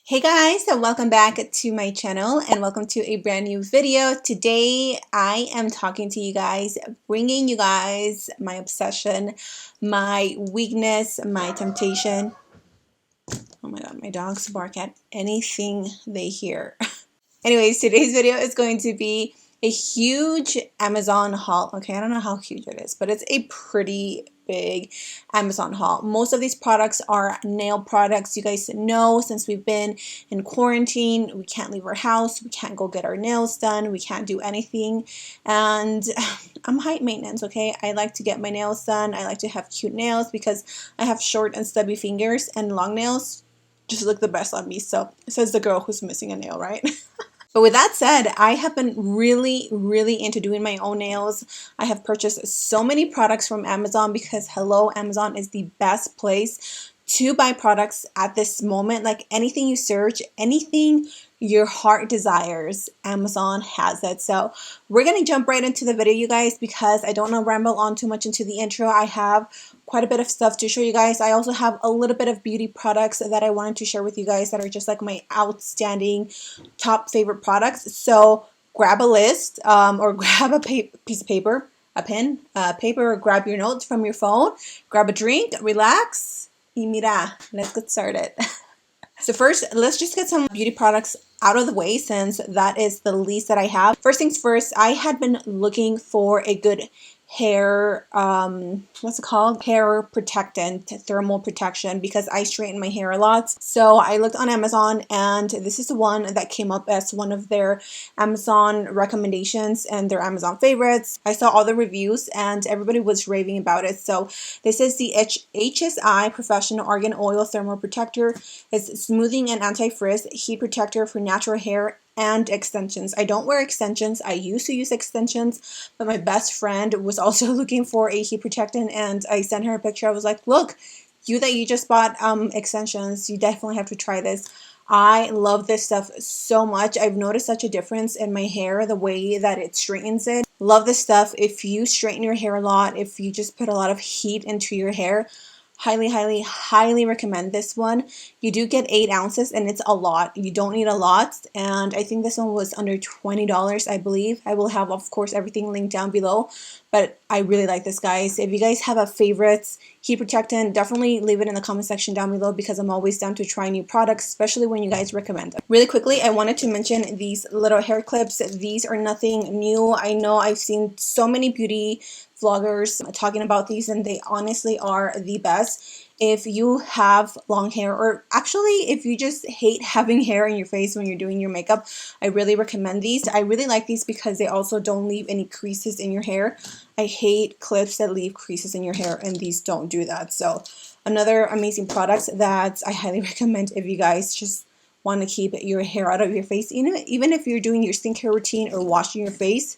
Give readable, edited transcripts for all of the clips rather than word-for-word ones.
Hey guys, and welcome back to my channel and welcome to a brand new video. Today I am talking to you guys, bringing you guys my obsession, my weakness, my temptation. Oh my god, my dogs bark at anything they hear. Anyways, today's video is going to be a huge Amazon haul. Okay, I don't know how huge it is, but it's a pretty big Amazon haul. Most of these products are nail products. You guys know, since we've been in quarantine, we can't leave our house, we can't go get our nails done, we can't do anything, and I'm high maintenance. Okay, I like to get my nails done. I like to have cute nails because I have short and stubby fingers, and long nails just look the best on me. So says the girl who's missing a nail, right? But with that said, I have been really into doing my own nails. I have purchased so many products from Amazon because hello, Amazon is the best place to buy products at this moment. Like anything you search, anything your heart desires, Amazon has it. So we're going to jump right into the video, you guys, because I don't want to ramble on too much into the intro. I have quite a bit of stuff to show you guys. I also have a little bit of beauty products that I wanted to share with you guys that are just like my outstanding top favorite products. So grab a list or grab a piece of paper, a pen, paper, or grab your notes from your phone, grab a drink, relax, y mira, let's get started. So first, let's just get some beauty products out of the way since that is the least that I have. First things first, I had been looking for a good hair, what's it called? Hair protectant, thermal protection, because I straighten my hair a lot. So I looked on Amazon and this is the one that came up as one of their Amazon recommendations and their Amazon favorites. I saw all the reviews and everybody was raving about it. So this is the HSI Professional Argan Oil Thermal Protector. It's smoothing and anti-frizz heat protector for natural hair and extensions. I don't wear extensions. I used to use extensions, but my best friend was also looking for a heat protectant and I sent her a picture. I was like, look, you just bought extensions, you definitely have to try this. I love this stuff so much. I've noticed such a difference in my hair, the way that it straightens it. Love this stuff. If you straighten your hair a lot, if you just put a lot of heat into your hair, highly recommend this one. You do get 8 ounces and it's a lot. You don't need a lot, and I think this one was under $20, I believe. I will have, of course, everything linked down below, but I really like this, guys. If you guys have a favorite heat protectant, definitely leave it in the comment section down below because I'm always down to try new products, especially when you guys recommend them. Really quickly, I wanted to mention these little hair clips. These are nothing new. I know I've seen so many beauty vloggers talking about these and they honestly are the best. If you have long hair, or actually if you just hate having hair in your face when you're doing your makeup, I really recommend these. I really like these because they also don't leave any creases in your hair. I hate clips that leave creases in your hair and these don't do that. So another amazing product that I highly recommend if you guys just want to keep your hair out of your face, even if you're doing your skincare routine or washing your face.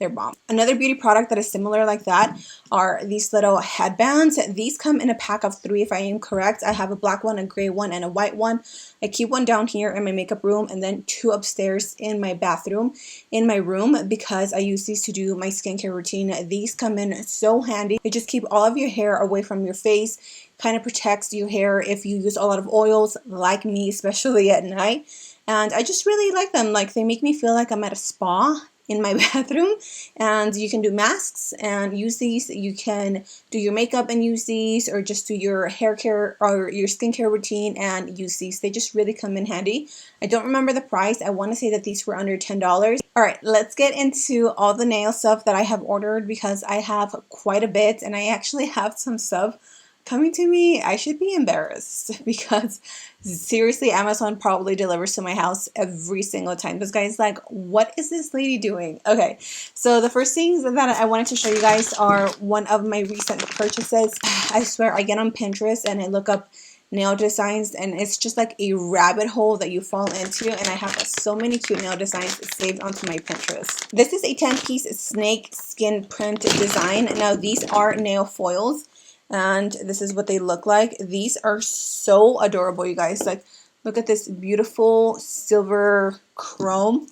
They're bomb. Another beauty product that is similar like that are these little headbands. These come in a pack of 3 if I am correct. I have a black one, a gray one, and a white one. I keep one down here in my makeup room and then 2 upstairs in my bathroom, in my room, because I use these to do my skincare routine. These come in so handy. They just keep all of your hair away from your face, kind of protects your hair if you use a lot of oils like me, especially at night. And I just really like them. Like, they make me feel like I'm at a spa in my bathroom, and you can do masks and use these. You can do your makeup and use these, or just do your hair care or your skincare routine and use these. They just really come in handy. I don't remember the price. I want to say that these were under $10. Alright, let's get into all the nail stuff that I have ordered because I have quite a bit and I actually have some stuff coming to me. I should be embarrassed because seriously, Amazon probably delivers to my house every single time. This guy's like, what is this lady doing? Okay, so the first things that I wanted to show you guys are one of my recent purchases. I swear, I get on Pinterest and I look up nail designs and it's just like a rabbit hole that you fall into, and I have so many cute nail designs saved onto my Pinterest. This is a 10-piece snake skin print design. Now these are nail foils, and this is what they look like. These are so adorable, you guys. Like, look at this beautiful silver chrome.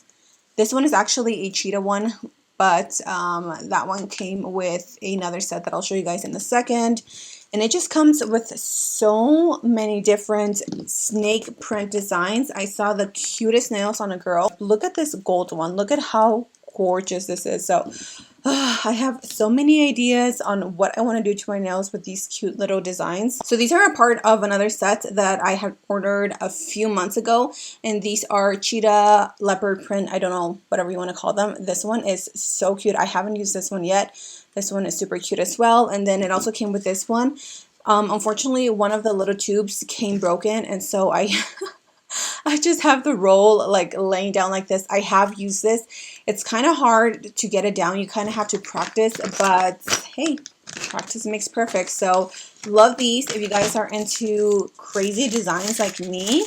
This one is actually a cheetah one, but that one came with another set that I'll show you guys in a second. And it just comes with so many different snake print designs. I saw the cutest nails on a girl. Look at this gold one. Look at how gorgeous this is. So I have so many ideas on what I want to do to my nails with these cute little designs. So these are a part of another set that I had ordered a few months ago, and these are cheetah, leopard print, I don't know, whatever you want to call them. This one is so cute. I haven't used this one yet. This one is super cute as well. And then it also came with this one. Unfortunately, one of the little tubes came broken, and so I I just have the roll like laying down like this. I have used this. It's kind of hard to get it down. You kind of have to practice, but hey, practice makes perfect. So love these. If you guys are into crazy designs like me,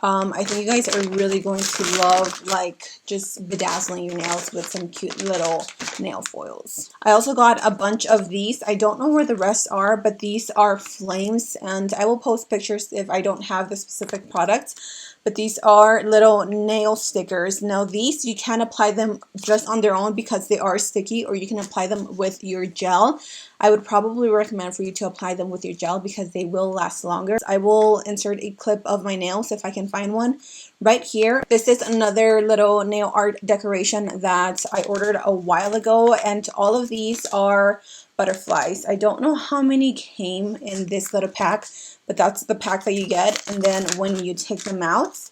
I think you guys are really going to love like just bedazzling your nails with some cute little nail foils. I also got a bunch of these. I don't know where the rest are, but these are flames, and I will post pictures if I don't have the specific product. But these are little nail stickers. Now these, you can apply them just on their own because they are sticky, or you can apply them with your gel. I would probably recommend for you to apply them with your gel because they will last longer. I will insert a clip of my nails if I can find one right here. This is another little nail art decoration that I ordered a while ago, and all of these are butterflies. I don't know how many came in this little pack, but that's the pack that you get. And then when you take them out,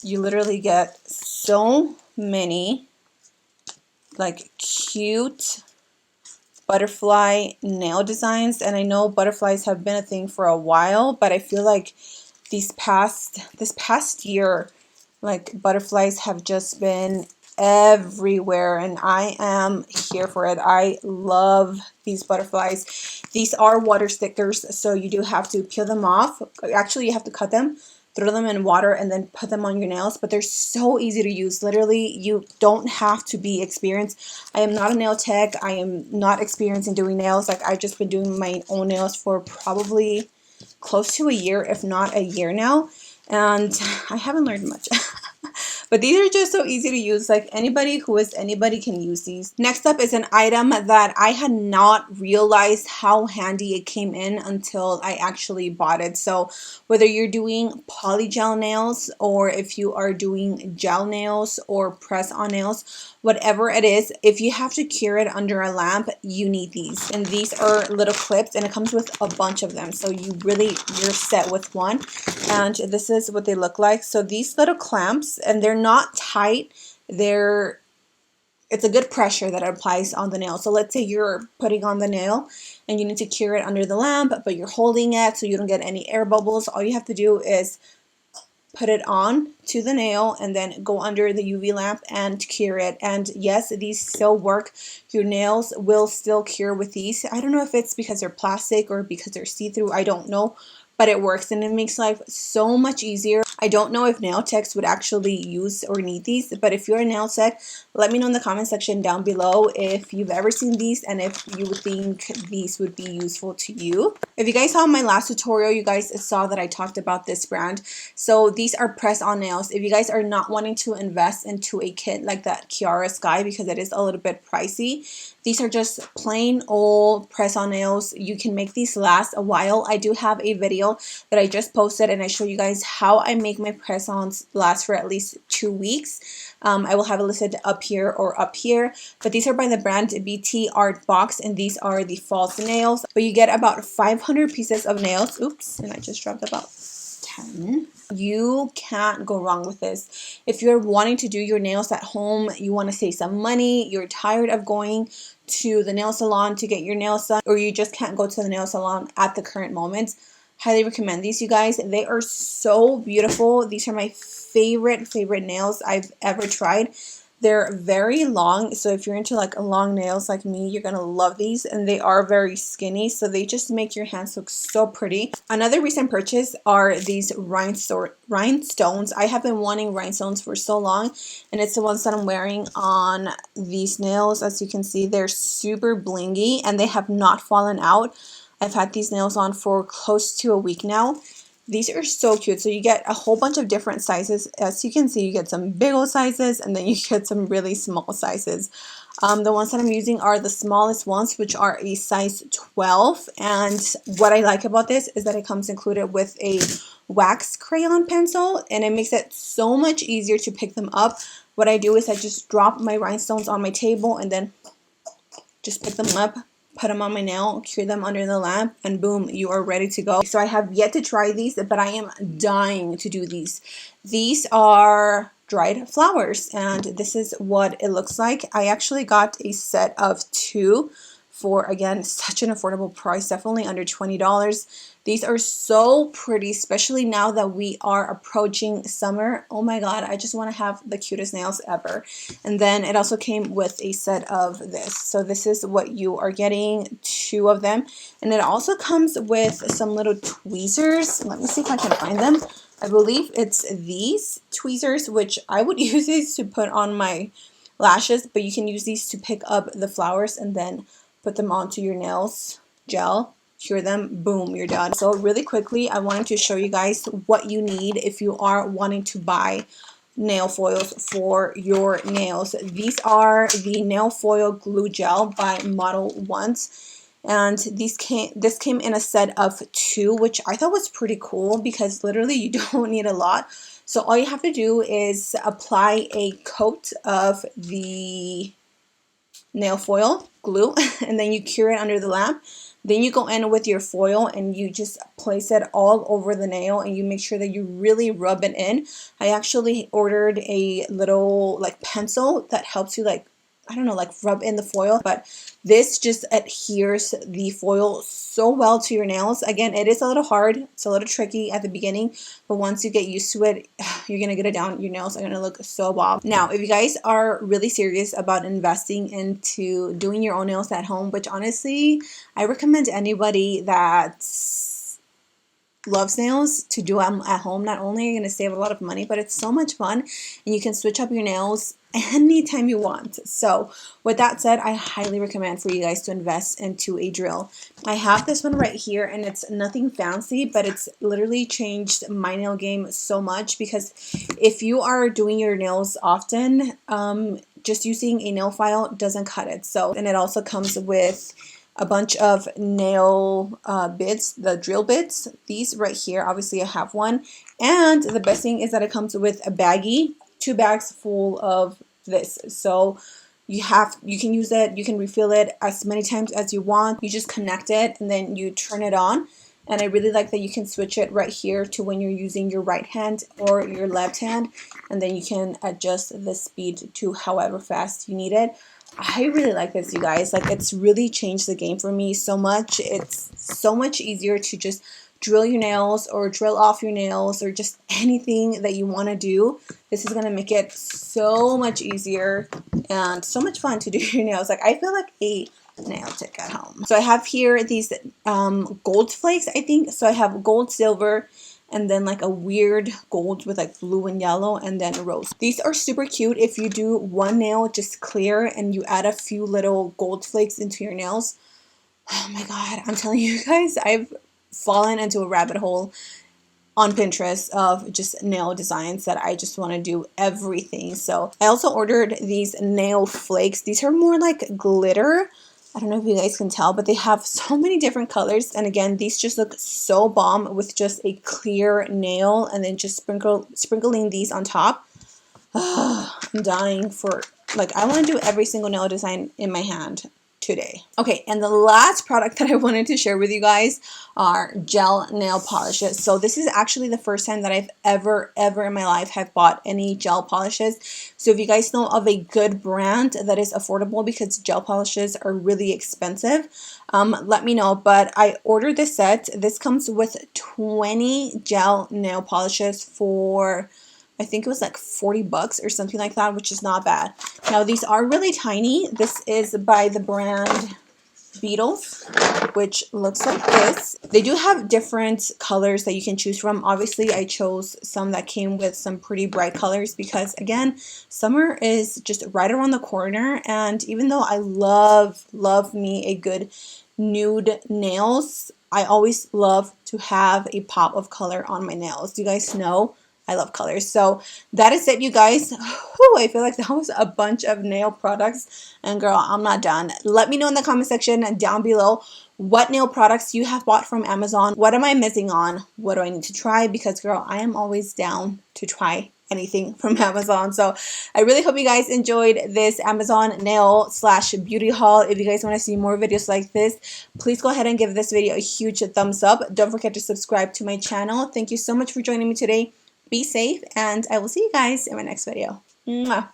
you literally get so many like cute butterfly nail designs. And I know butterflies have been a thing for a while, but I feel like this past year, like butterflies have just been everywhere, and I am here for it. I love these butterflies. These are water stickers, so you do have to peel them off. Actually, you have to cut them, throw them in water, and then put them on your nails. But they're so easy to use. Literally, you don't have to be experienced. I am not a nail tech. I am not experienced in doing nails. Like, I've just been doing my own nails for probably close to a year, if not a year now, and I haven't learned much. But these are just so easy to use. Like anybody can use these. Next up is an item that I had not realized how handy it came in until I actually bought it. So whether you're doing polygel nails, or if you are doing gel nails or press-on nails, whatever it is, if you have to cure it under a lamp, you need these. And these are little clips, and it comes with a bunch of them. So you're set with one. And this is what they look like. So these little clamps, and they're not tight. It's a good pressure that applies on the nail. So let's say you're putting on the nail and you need to cure it under the lamp, but you're holding it so you don't get any air bubbles. All you have to do is put it on to the nail and then go under the UV lamp and cure it. And yes, these still work. Your nails will still cure with these. I don't know if it's because they're plastic or because they're see-through. I don't know. But it works, and it makes life so much easier. I don't know if nail techs would actually use or need these, but if you're a nail tech, let me know in the comment section down below if you've ever seen these and if you think these would be useful to you. If you guys saw my last tutorial, you guys saw that I talked about this brand. So these are press-on nails. If you guys are not wanting to invest into a kit like that Kiara Sky because it is a little bit pricey, these are just plain old press-on nails. You can make these last a while. I do have a video that I just posted, and I show you guys how I make my press-ons last for at least 2 weeks. I will have it listed up here or up here. But these are by the brand BT Art Box, and these are the false nails. But you get about 500 pieces of nails. Oops, and I just dropped about 10. You can't go wrong with this. If you're wanting to do your nails at home, you want to save some money, you're tired of going to the nail salon to get your nails done, or you just can't go to the nail salon at the current moment, highly recommend these, you guys. They are so beautiful. These are my favorite nails I've ever tried. They're very long, so if you're into like long nails like me, you're gonna love these. And they are very skinny, so they just make your hands look so pretty. Another recent purchase are these rhinestones. I have been wanting rhinestones for so long, and it's the ones that I'm wearing on these nails. As you can see, they're super blingy and they have not fallen out. I've had these nails on for close to a week now. These are so cute. So you get a whole bunch of different sizes. As you can see, you get some big old sizes and then you get some really small sizes. The ones that I'm using are the smallest ones, which are a size 12. And what I like about this is that it comes included with a wax crayon pencil, and it makes it so much easier to pick them up. What I do is I just drop my rhinestones on my table and then just pick them up, put them on my nail, cure them under the lamp, and boom, you are ready to go. So I have yet to try these, but I am dying to do these. These are dried flowers, and this is what it looks like. I actually got a set of 2 for, again, such an affordable price, definitely under $20. These are so pretty, especially now that we are approaching summer. Oh my god, I just want to have the cutest nails ever. And then it also came with a set of this. So this is what you are getting, 2 of them. And it also comes with some little tweezers. Let me see if I can find them. I believe it's these tweezers, which I would use these to put on my lashes, but you can use these to pick up the flowers and then put them onto your nails, gel, cure them, boom, you're done. So really quickly, I wanted to show you guys what you need if you are wanting to buy nail foils for your nails. These are the nail foil glue gel by Model Ones. And this came in a set of 2, which I thought was pretty cool because literally you don't need a lot. So all you have to do is apply a coat of the nail foil glue and then you cure it under the lamp. Then you go in with your foil and you just place it all over the nail and you make sure that you really rub it in. I actually ordered a little like pencil that helps you like, I don't know, like rub in the foil, but this just adheres the foil so well to your nails. Again, it is a little hard, it's a little tricky at the beginning, but once you get used to it, you're gonna get it down. Your nails are gonna look so bomb. Now, if you guys are really serious about investing into doing your own nails at home, which honestly, I recommend anybody that loves nails to do them at home. Not only are you going to save a lot of money, but it's so much fun and you can switch up your nails anytime you want. So with that said, I highly recommend for you guys to invest into a drill. I have this one right here and it's nothing fancy, but it's literally changed my nail game so much because if you are doing your nails often, just using a nail file doesn't cut it. So, and it also comes with a bunch of nail bits, the drill bits. These right here, obviously I have one. And the best thing is that it comes with a baggie, 2 bags full of this. So you can use it, you can refill it as many times as you want. You just connect it and then you turn it on. And I really like that you can switch it right here to when you're using your right hand or your left hand. And then you can adjust the speed to however fast you need it. I really like this, you guys. Like, it's really changed the game for me so much. It's so much easier to just drill your nails or drill off your nails or just anything that you want to do. This is going to make it so much easier and so much fun to do your nails. Like, I feel like a nail tech at home. So I have here these gold flakes, I think. So I have gold, silver, and then like a weird gold with like blue and yellow, and then a rose. These are super cute if you do one nail just clear and you add a few little gold flakes into your nails. Oh my god, I'm telling you guys, I've fallen into a rabbit hole on Pinterest of just nail designs that I just want to do everything. So I also ordered these nail flakes. These are more like glitter. I don't know if you guys can tell, but they have so many different colors. And again, these just look so bomb with just a clear nail and then just sprinkling these on top. I'm dying for, like, I want to do every single nail design in my hand today. Okay, and the last product that I wanted to share with you guys are gel nail polishes. So this is actually the first time that I've ever in my life have bought any gel polishes. So if you guys know of a good brand that is affordable, because gel polishes are really expensive, let me know. But I ordered this set. This comes with 20 gel nail polishes for, I think it was like 40 bucks or something like that, which is not bad. Now these are really tiny. This is by the brand Beetles, which looks like this. They do have different colors that you can choose from. Obviously, I chose some that came with some pretty bright colors because, again, summer is just right around the corner. And even though I love me a good nude nails, I always love to have a pop of color on my nails. You guys know I love colors. So that is it, you guys. Whew, I feel like that was a bunch of nail products. And girl, I'm not done. Let me know in the comment section down below what nail products you have bought from Amazon. What am I missing on? What do I need to try? Because girl, I am always down to try anything from Amazon. So I really hope you guys enjoyed this Amazon nail slash beauty haul. If you guys want to see more videos like this, please go ahead and give this video a huge thumbs up. Don't forget to subscribe to my channel. Thank you so much for joining me today. Be safe, and I will see you guys in my next video. Mwah.